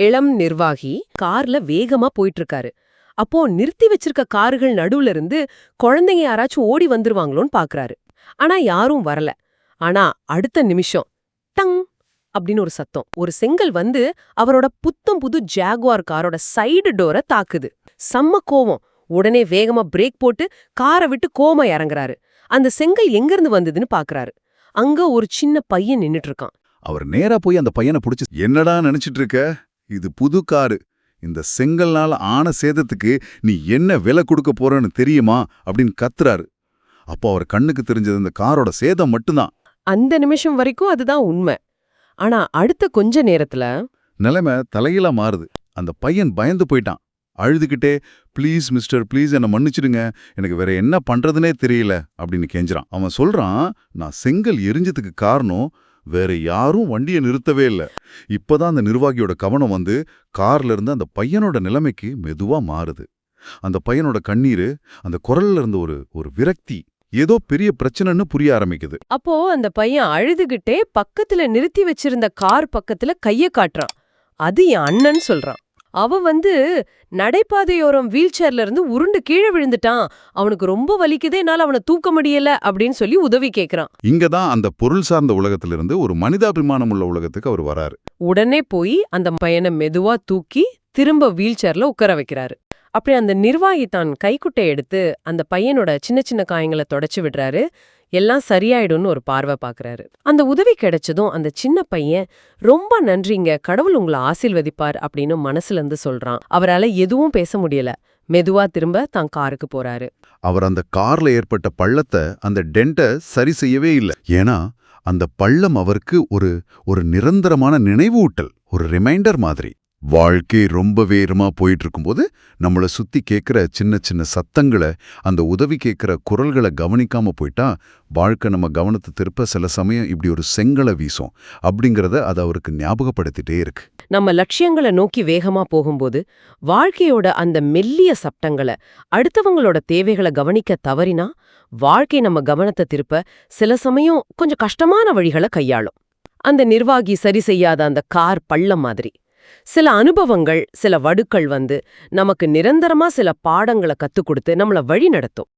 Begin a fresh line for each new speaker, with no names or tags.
இளம் நிர்வாகி கார்ல வேகமா போயிட்டு இருக்காரு. அப்போ நிறுத்தி வச்சிருக்க கார்கள் நடுவுல இருந்து குழந்தைங்க யாராச்சும் ஓடி வந்துருவாங்களோன்னு பாக்குறாரு. ஆனா யாரும் வரல. ஆனா அடுத்த நிமிஷம் டங் அப்படின்னு ஒரு சத்தம். ஒரு செங்கல் வந்து அவரோட புத்தம் புது ஜாகுவார் காரோட சைடு டோரை தாக்குது. செம்ம கோவம். உடனே வேகமா பிரேக் போட்டு காரை விட்டு கோமா இறங்குறாரு. அந்த செங்கல் எங்கிருந்து வந்ததுன்னு பாக்குறாரு. அங்க ஒரு சின்ன பையன் நின்னுட்டு இருக்கான்.
அவர் நேரா போய் அந்த பையனை புடிச்சு, என்னடா நினைச்சிட்டு இருக்க? இது புது காரு. இந்த செங்கல்னால ஆன சேதத்துக்கு நீ என்ன விலை கொடுக்க போறன்னு தெரியுமா அப்படின்னு கத்துறாரு. அப்போ அவர் கண்ணுக்கு தெரிஞ்சது இந்த காரோட சேதம் மட்டும்தான்.
அந்த நிமிஷம் வரைக்கும் அதுதான் உண்மை. ஆனா அடுத்த கொஞ்ச நேரத்துல
நிலைமை தலையில மாறுது. அந்த பையன் பயந்து போயிட்டான். அழுதுகிட்டே, ப்ளீஸ் மிஸ்டர், ப்ளீஸ் என்ன மன்னிச்சிடுங்க, எனக்கு வேற என்ன பண்றதுனே தெரியல அப்படின்னு கெஞ்சுறான். அவன் சொல்றான், நான் செங்கல் எரிஞ்சதுக்கு காரணம் வேற யாரும் வண்டியை நிறுத்தவே இல்ல. இப்பதான் அந்த நிர்வாகியோட கவனம் வந்து கார்ல இருந்து அந்த பையனோட நிலைமைக்கு மெதுவா மாறுது. அந்த பையனோட கண்ணீரு, அந்த குரல்ல இருந்து ஒரு விரக்தி, ஏதோ பெரிய பிரச்சனைன்னு புரிய ஆரம்பிக்குது.
அப்போ அந்த பையன் அழுதுகிட்டே பக்கத்துல நிறுத்தி வச்சிருந்த கார் பக்கத்துல கைய காட்டுறான். அது என் அண்ணன் சொல்றான். அவ வந்து நடைபாதையோரம் வீல் சேர்ல இருந்து உருண்டு கீழே விழுந்துட்டான். அவனுக்கு ரொம்ப வலிக்குதே, என்னால அவனை தூக்க முடியல அப்படின்னு சொல்லி உதவி கேக்குறான்.
இங்கதான் அந்த பொருள் சார்ந்த உலகத்திலிருந்து ஒரு மனிதாபிமானம் உள்ள உலகத்துக்கு அவர் வராரு.
உடனே போய் அந்த பையனை மெதுவா தூக்கி திரும்ப வீல் சேர்ல உட்கார வைக்கிறாரு. அப்படி அந்த நிர்வாகி தான் கைக்குட்டை எடுத்து அந்த பையனோட சின்ன சின்ன காயங்களை தொடச்சு விடுறாரு. எல்லாம் சரியாயிடும்னு ஒரு பார்வை பாக்குறாரு. அந்த உதவி கிடைச்சதும் அந்த சின்ன பையன், ரொம்ப நன்றிங்க, கடவுள் உங்களை ஆசீர்வதிப்பார் அப்படின்னு மனசுல இருந்து சொல்றான். அவரால எதுவும் பேச முடியல. மெதுவா திரும்ப தான் காருக்கு போறாரு.
அவர் அந்த கார்ல ஏற்பட்ட பள்ளத்தை, அந்த டென்ட்டை சரி செய்யவே இல்லை. ஏன்னா அந்த பள்ளம் அவருக்கு ஒரு நிரந்தரமான நினைவூட்டல், ஒரு ரிமைண்டர் மாதிரி. வாழ்க்கை ரொம்ப வேகமா போயிட்டு இருக்கும்போது நம்மள சுத்தி கேட்கிற சின்ன சின்ன சத்தங்களை, அந்த உதவி கேட்கிற குரல்களை கவனிக்காம போயிட்டா வாழ்க்கை நம்ம கவனத்தை திருப்ப சில சமயம் இப்படி ஒரு செங்கலை வீசும் அப்படிங்கறத அது அவருக்கு ஞாபகப்படுத்திட்டே இருக்கு.
நம்ம லட்சியங்களை நோக்கி வேகமா போகும்போது வாழ்க்கையோட அந்த மெல்லிய சப்டங்களை, அடுத்தவங்களோட தேவைகளை கவனிக்க தவறினா வாழ்க்கை நம்ம கவனத்தை திருப்ப சில சமயம் கொஞ்சம் கஷ்டமான வழிகளை கையாளும். அந்த நிர்வாகி சரி செய்யாத அந்த கார் பள்ளம் மாதிரி சில அனுபவங்கள், சில வடுக்கள் வந்து நமக்கு நிரந்தரமா சில பாடங்களை கத்துக் கொடுத்து நம்மள வழி நடத்தும்.